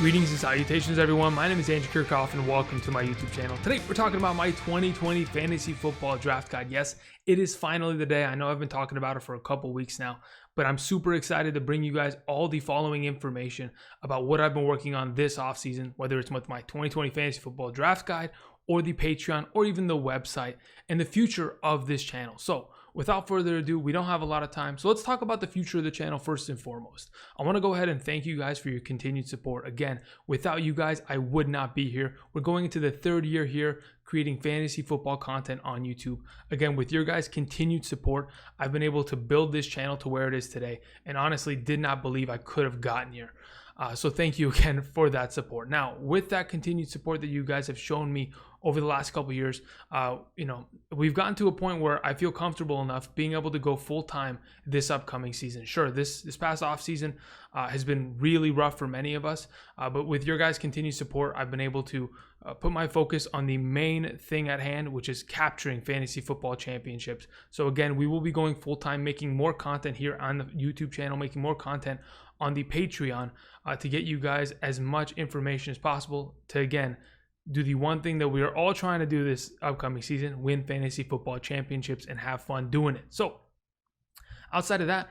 Greetings and salutations, everyone. My name is Andrew Kiorkof, and welcome to my YouTube channel. Today, we're talking about my 2020 Fantasy Football Draft Guide. Yes, it is finally the day. I know I've been talking about it for a couple weeks now, but I'm super excited to bring you guys all the following information about what I've been working on this offseason, whether it's with my 2020 Fantasy Football Draft Guide or the Patreon or even the website and the future of this channel. So without further ado, we don't have a lot of time, so let's talk about the future of the channel first and foremost. I want to go ahead and thank you guys for your continued support. Again, without you guys, I would not be here. We're going into the third year here creating fantasy football content on YouTube. Again, with your guys' continued support, I've been able to build this channel to where it is today, and honestly did not believe I could have gotten here. So thank you again for that support. Now, with that continued support that you guys have shown me over the last couple of years, we've gotten to a point where I feel comfortable enough being able to go full time this upcoming season. Sure, this past off season has been really rough for many of us, but with your guys' continued support, I've been able to put my focus on the main thing at hand, which is capturing fantasy football championships. So again, we will be going full time, making more content here on the YouTube channel, making more content on the Patreon to get you guys as much information as possible to, again, do the one thing that we are all trying to do this upcoming season: win fantasy football championships and have fun doing it. So outside of that,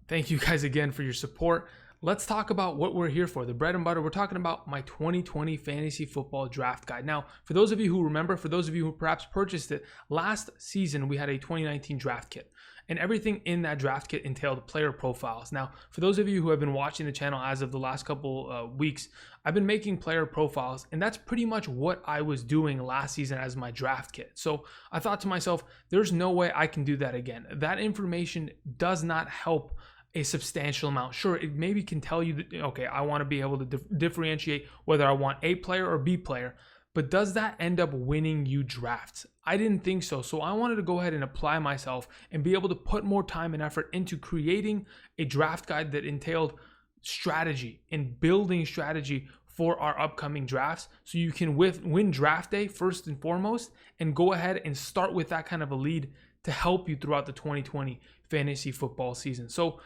thank you guys again for your support. Let's talk about what we're here for, the bread and butter. We're talking about my 2020 Fantasy Football Draft Guide. Now, for those of you who remember, for those of you who perhaps purchased it, last season we had a 2019 draft kit. And everything in that draft kit entailed player profiles. Now, for those of you who have been watching the channel as of the last couple weeks, I've been making player profiles, and that's pretty much what I was doing last season as my draft kit. So I thought to myself, there's no way I can do that again. That information does not help a substantial amount. Sure, it maybe can tell you that, okay, I want to be able to differentiate whether I want A player or B player, but does that end up winning you drafts? I didn't think so. So I wanted to go ahead and apply myself and be able to put more time and effort into creating a draft guide that entailed strategy and building strategy for our upcoming drafts, so you can win draft day first and foremost and go ahead and start with that kind of a lead to help you throughout the 2020 fantasy football season. So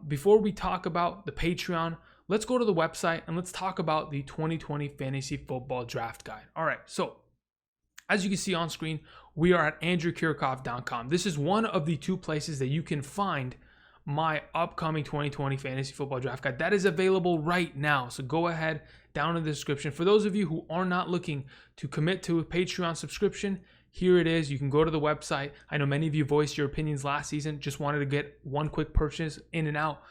before we talk about the Patreon, let's go to the website and let's talk about the 2020 Fantasy Football Draft Guide. All right, so as you can see on screen, we are at andrewkiorkof.com. This is one of the two places that you can find my upcoming 2020 Fantasy Football Draft Guide. That is available right now. So go ahead down in the description. For those of you who are not looking to commit to a Patreon subscription, here it is. You can go to the website. I know many of you voiced your opinions last season, just wanted to get one quick purchase in and out.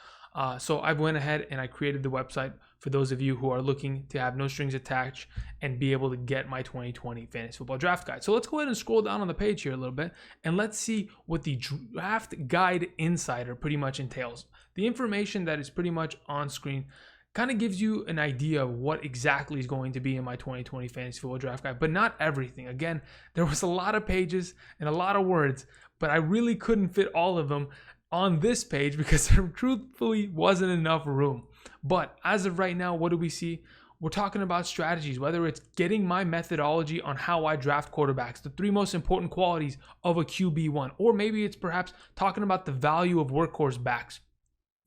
So I went ahead and I created the website for those of you who are looking to have no strings attached and be able to get my 2020 Fantasy Football Draft Guide. So let's go ahead and scroll down on the page here a little bit and let's see what the Draft Guide Insider pretty much entails. The information that is pretty much on screen kind of gives you an idea of what exactly is going to be in my 2020 Fantasy Football Draft Guide, but not everything. Again, there was a lot of pages and a lot of words, but I really couldn't fit all of them on this page because there truthfully wasn't enough room. But as of right now, what do we see? We're talking about strategies, whether it's getting my methodology on how I draft quarterbacks, the three most important qualities of a QB1, or maybe it's perhaps talking about the value of workhorse backs.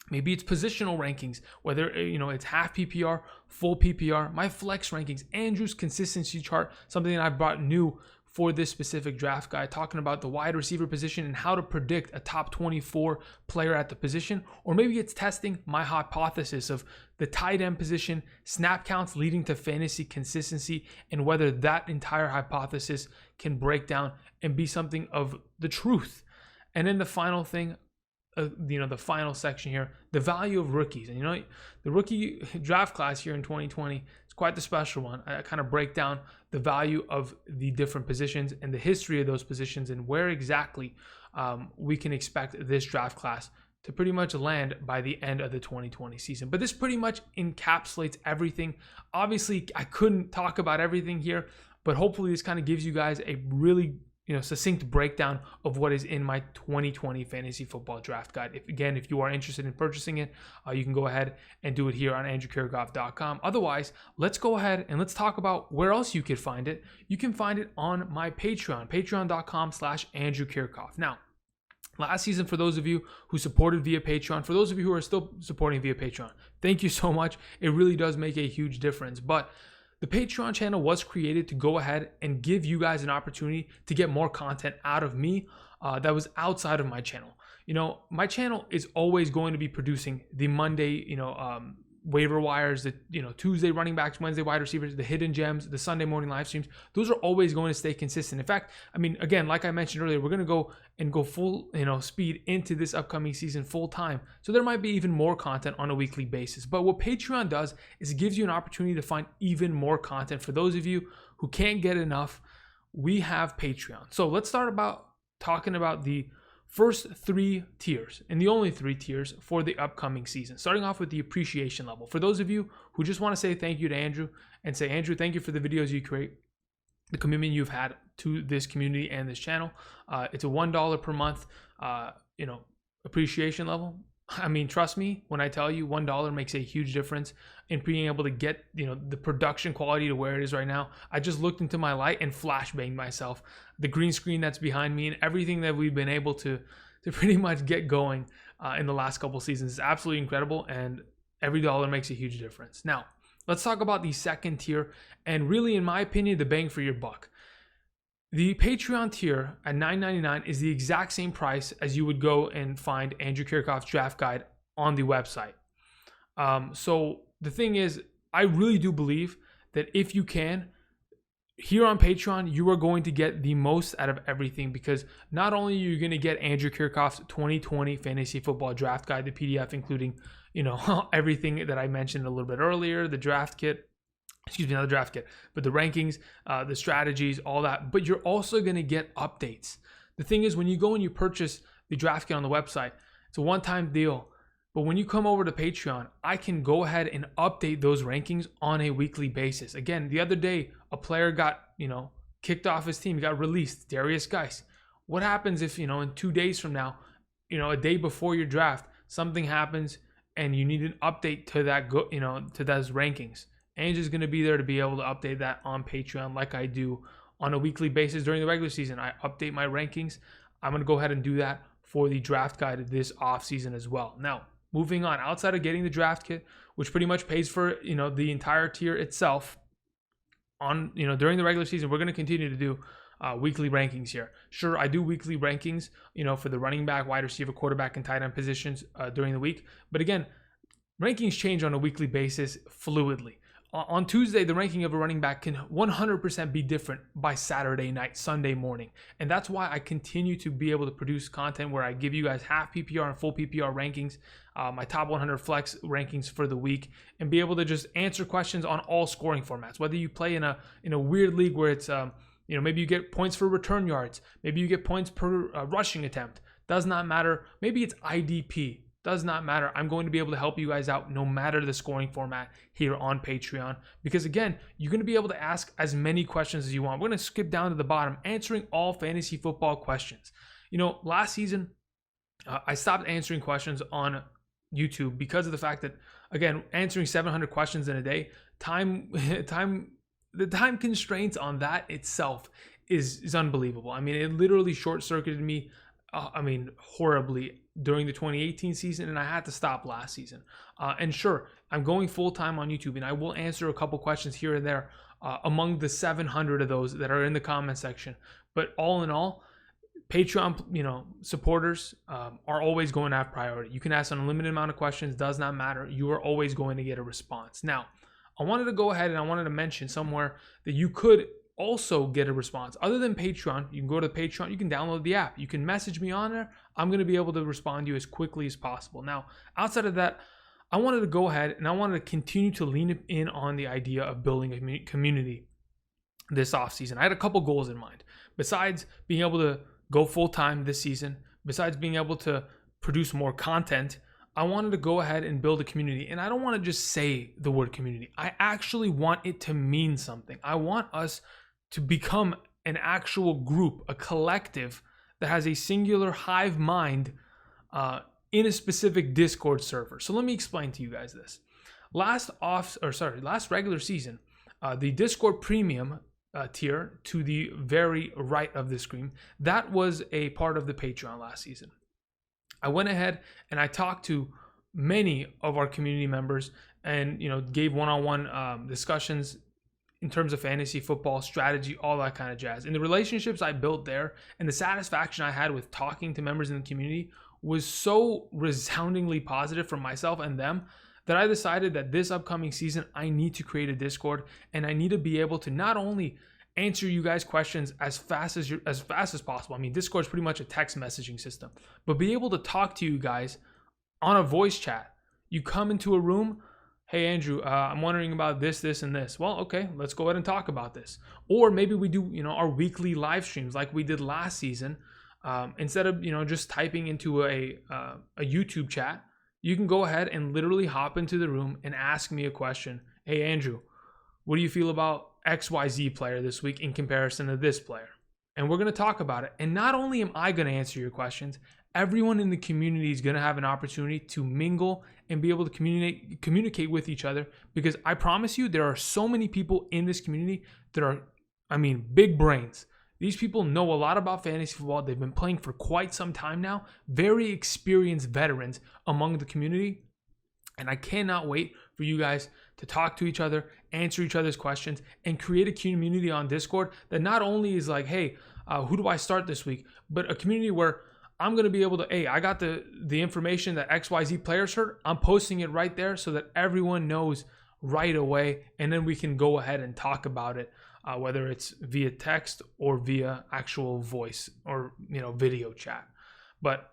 Maybe it's positional rankings, whether it's half PPR, full PPR, my flex rankings, Andrew's consistency chart, something that I brought new for this specific draft guide, talking about the wide receiver position and how to predict a top 24 player at the position. Or maybe it's testing my hypothesis of the tight end position, snap counts leading to fantasy consistency, and whether that entire hypothesis can break down and be something of the truth. And then the final thing, the final section here, the value of rookies. And the rookie draft class here in 2020 is quite the special one. I kind of break down the value of the different positions and the history of those positions and where exactly we can expect this draft class to pretty much land by the end of the 2020 season. But this pretty much encapsulates everything. Obviously, I couldn't talk about everything here, but hopefully this kind of gives you guys a really succinct breakdown of what is in my 2020 Fantasy Football Draft Guide. If you are interested in purchasing it, you can go ahead and do it here on andrewkiorkof.com. Otherwise, let's go ahead and let's talk about where else you could find it. You can find it on my Patreon, patreon.com/andrewkiorkof. Now, Last season, for those of you who supported via Patreon, for those of you who are still supporting via Patreon, thank you so much. It really does make a huge difference. But the Patreon channel was created to go ahead and give you guys an opportunity to get more content out of me that was outside of my channel. My channel is always going to be producing the Monday, waiver wires, the Tuesday running backs, Wednesday wide receivers, the hidden gems, the Sunday morning live streams. Those are always going to stay consistent. In fact, again, like I mentioned earlier, we're going to go full speed into this upcoming season full time. So there might be even more content on a weekly basis. But what Patreon does is it gives you an opportunity to find even more content. For those of you who can't get enough, we have Patreon. So let's start talking about the first 3 tiers, and the only 3 tiers for the upcoming season. Starting off with the appreciation level. For those of you who just want to say thank you to Andrew and say, Andrew, thank you for the videos you create, the commitment you've had to this community and this channel. It's a $1 per month, appreciation level. Trust me when I tell you $1 makes a huge difference in being able to get, the production quality to where it is right now. I just looked into my light and flashbanged myself. The green screen that's behind me and everything that we've been able to pretty much get going in the last couple seasons is absolutely incredible, and every dollar makes a huge difference. Now, let's talk about the second tier, and really, in my opinion, the bang for your buck. The Patreon tier at $9.99 is the exact same price as you would go and find Andrew Kiorkof's draft guide on the website. So the thing is, I really do believe that if you can, here on Patreon, you are going to get the most out of everything, because not only are you going to get Andrew Kiorkof's 2020 Fantasy Football Draft Guide, the PDF, including, everything that I mentioned a little bit earlier, the draft kit, not the draft kit, but the rankings, the strategies, all that. But you're also going to get updates. The thing is, when you go and you purchase the draft kit on the website, it's a one-time deal. But when you come over to Patreon, I can go ahead and update those rankings on a weekly basis. Again, the other day, a player got, kicked off his team, got released, Darius Geis. What happens if, in 2 days from now, a day before your draft, something happens and you need an update to that, to those rankings? Andrew's going to be there to be able to update that on Patreon like I do on a weekly basis during the regular season. I update my rankings. I'm going to go ahead and do that for the draft guide this off season as well. Now, moving on, outside of getting the draft kit, which pretty much pays for, the entire tier itself on, during the regular season, we're going to continue to do weekly rankings here. Sure, I do weekly rankings, for the running back, wide receiver, quarterback, and tight end positions during the week. But again, rankings change on a weekly basis fluidly. On Tuesday, the ranking of a running back can 100% be different by Saturday night, Sunday morning. And that's why I continue to be able to produce content where I give you guys half PPR and full PPR rankings, my top 100 flex rankings for the week, and be able to just answer questions on all scoring formats. Whether you play in a weird league where it's, maybe you get points for return yards, maybe you get points per rushing attempt, does not matter. Maybe it's IDP. Does not matter. I'm going to be able to help you guys out no matter the scoring format here on Patreon, because again, you're going to be able to ask as many questions as you want. We're going to skip down to the bottom, answering all fantasy football questions. Last season, I stopped answering questions on YouTube because of the fact that, again, answering 700 questions in a day, the time constraints on that itself is unbelievable. It literally short-circuited me horribly during the 2018 season, and I had to stop last season. And sure, I'm going full-time on YouTube, and I will answer a couple questions here and there among the 700 of those that are in the comment section. But all in all, Patreon, supporters are always going to have priority. You can ask an unlimited amount of questions, does not matter. You are always going to get a response. Now, I wanted to go ahead and I wanted to mention somewhere that you could also get a response. Other than Patreon, you can go to Patreon, you can download the app, you can message me on there. I'm going to be able to respond to you as quickly as possible. Now, outside of that, I wanted to go ahead and I wanted to continue to lean in on the idea of building a community this offseason. I had a couple goals in mind. Besides being able to go full-time this season, besides being able to produce more content, I wanted to go ahead and build a community. And I don't want to just say the word community. I actually want it to mean something. I want us to become an actual group, a collective that has a singular hive mind in a specific Discord server. So let me explain to you guys this. Last regular season, the Discord Premium tier to the very right of the screen, that was a part of the Patreon last season. I went ahead and I talked to many of our community members and, gave one-on-one discussions in terms of fantasy football strategy, all that kind of jazz. And the relationships I built there and the satisfaction I had with talking to members in the community was so resoundingly positive for myself and them that I decided that this upcoming season, I need to create a Discord, and I need to be able to not only answer you guys questions as fast as possible. I mean, Discord is pretty much a text messaging system, but be able to talk to you guys on a voice chat. You come into a room, hey Andrew, I'm wondering about this, and this. Well, okay, let's go ahead and talk about this. Or maybe we do, our weekly live streams like we did last season. Instead of just typing into a YouTube chat, you can go ahead and literally hop into the room and ask me a question. Hey Andrew, what do you feel about XYZ player this week in comparison to this player? And we're going to talk about it. And not only am I going to answer your questions, everyone in the community is going to have an opportunity to mingle and be able to communicate with each other, because I promise you there are so many people in this community that are, big brains. These people know a lot about fantasy football. They've been playing for quite some time now. Very experienced veterans among the community. And I cannot wait for you guys to talk to each other, answer each other's questions, and create a community on Discord that not only is like, hey, who do I start this week? But a community where I'm going to be able to, hey, I got the information that XYZ players heard. I'm posting it right there so that everyone knows right away. And then we can go ahead and talk about it. Whether it's via text or via actual voice or video chat. But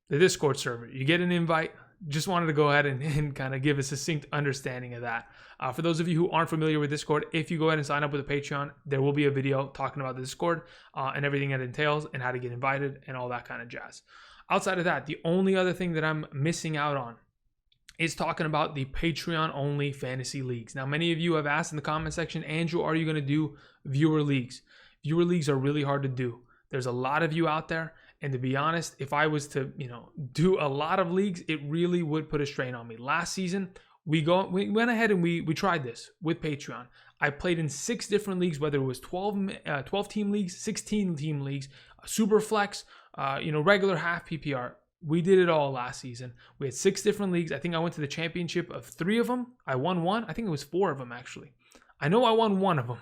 the Discord server, you get an invite. Just wanted to go ahead and kind of give a succinct understanding of that. For those of you who aren't familiar with Discord, if you go ahead and sign up with a Patreon, there will be a video talking about the Discord and everything it entails and how to get invited and all that kind of jazz. Outside of that, the only other thing that I'm missing out on is talking about the Patreon-only fantasy leagues. Now, many of you have asked in the comment section, Andrew, are you going to do viewer leagues? Viewer leagues are really hard to do. There's a lot of you out there, and to be honest, if I was to, do a lot of leagues, it really would put a strain on me. Last season, we went ahead and we tried this with Patreon. I played in 6 different leagues, whether it was 12 team leagues, 16 team leagues, super flex, regular half PPR. We did it all last season. We had 6 different leagues. I think I went to the championship of 3 of them. I won 1. I think it was 4 of them, actually. I know I won 1 of them.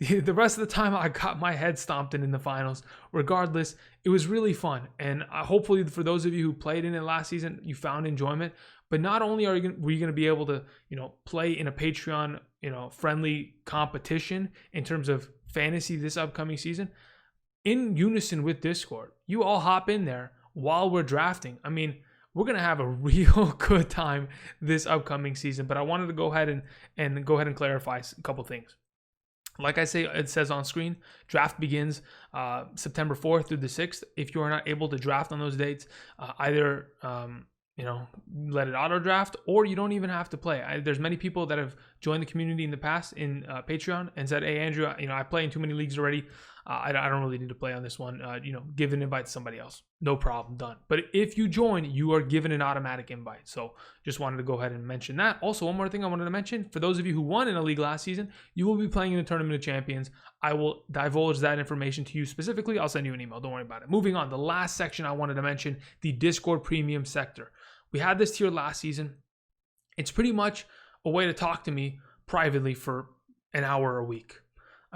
The rest of the time, I got my head stomped in the finals. Regardless, it was really fun. And hopefully for those of you who played in it last season, you found enjoyment. But not only were you going to be able to, play in a Patreon, friendly competition in terms of fantasy this upcoming season, in unison with Discord, you all hop in there while we're drafting. We're going to have a real good time this upcoming season, but I wanted to go ahead and clarify a couple things. Like I say, it says on screen, draft begins September 4th through the 6th. If you are not able to draft on those dates, either let it auto draft, or you don't even have to play. There's many people that have joined the community in the past in Patreon and said, hey Andrew, I play in too many leagues already. I don't really need to play on this one. Give an invite to somebody else. No problem, done. But if you join, you are given an automatic invite. So just wanted to go ahead and mention that. Also, one more thing I wanted to mention, for those of you who won in a league last season, you will be playing in the Tournament of Champions. I will divulge that information to you specifically. I'll send you an email. Don't worry about it. Moving on, the last section I wanted to mention, the Discord Premium sector. We had this tier last season. It's pretty much a way to talk to me privately for an hour a week.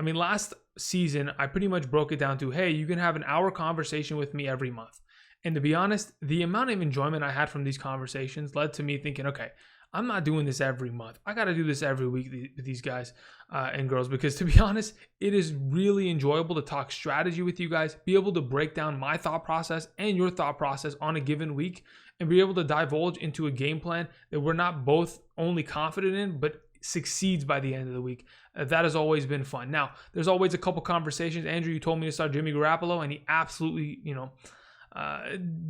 Last season, I pretty much broke it down to, hey, you can have an hour conversation with me every month. And to be honest, the amount of enjoyment I had from these conversations led to me thinking, okay, I'm not doing this every month. I got to do this every week with these guys and girls, because to be honest, it is really enjoyable to talk strategy with you guys, be able to break down my thought process and your thought process on a given week, and be able to divulge into a game plan that we're not both only confident in, but succeeds by the end of the week. That has always been fun. Now, there's always a couple conversations. Andrew, you told me to start Jimmy Garoppolo, and he absolutely,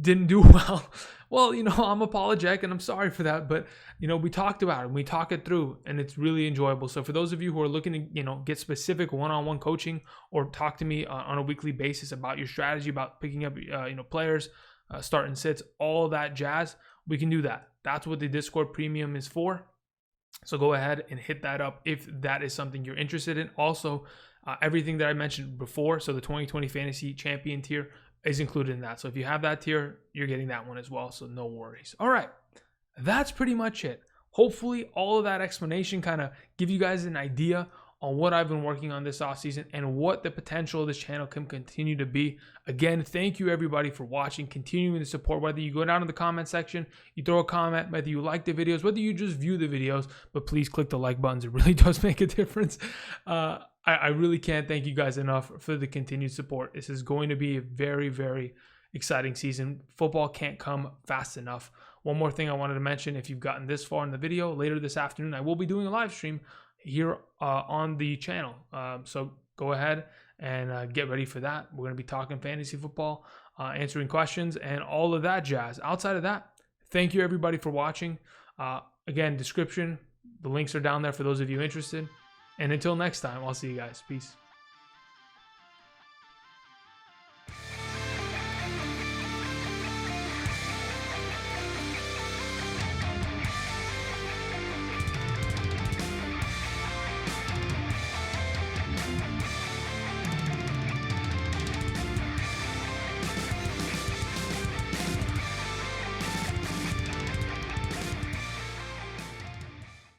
didn't do well. Well, I'm apologetic and I'm sorry for that, but we talked about it and we talk it through, and it's really enjoyable. So for those of you who are looking to, get specific one-on-one coaching or talk to me on a weekly basis about your strategy, about picking up, players, starting sits, all that jazz, we can do that. That's what the Discord Premium is for. So go ahead and hit that up if that is something you're interested in. Also, everything that I mentioned before, so the 2020 Fantasy Champion tier, is included in that. So if you have that tier, you're getting that one as well. So no worries. All right. That's pretty much it. Hopefully all of that explanation kind of give you guys an idea on what I've been working on this offseason and what the potential of this channel can continue to be. Again, thank you everybody for watching, continuing to support, whether you go down to the comment section, you throw a comment, whether you like the videos, whether you just view the videos, but please click the like buttons. It really does make a difference. I really can't thank you guys enough for the continued support. This is going to be a very, very exciting season. Football can't come fast enough. One more thing I wanted to mention, if you've gotten this far in the video, later this afternoon, I will be doing a live stream here on the channel. So go ahead and get ready for that. We're going to be talking fantasy football, answering questions, and all of that jazz. Outside of that, thank you everybody for watching. Again, description, the links are down there for those of you interested. And until next time, I'll see you guys. Peace.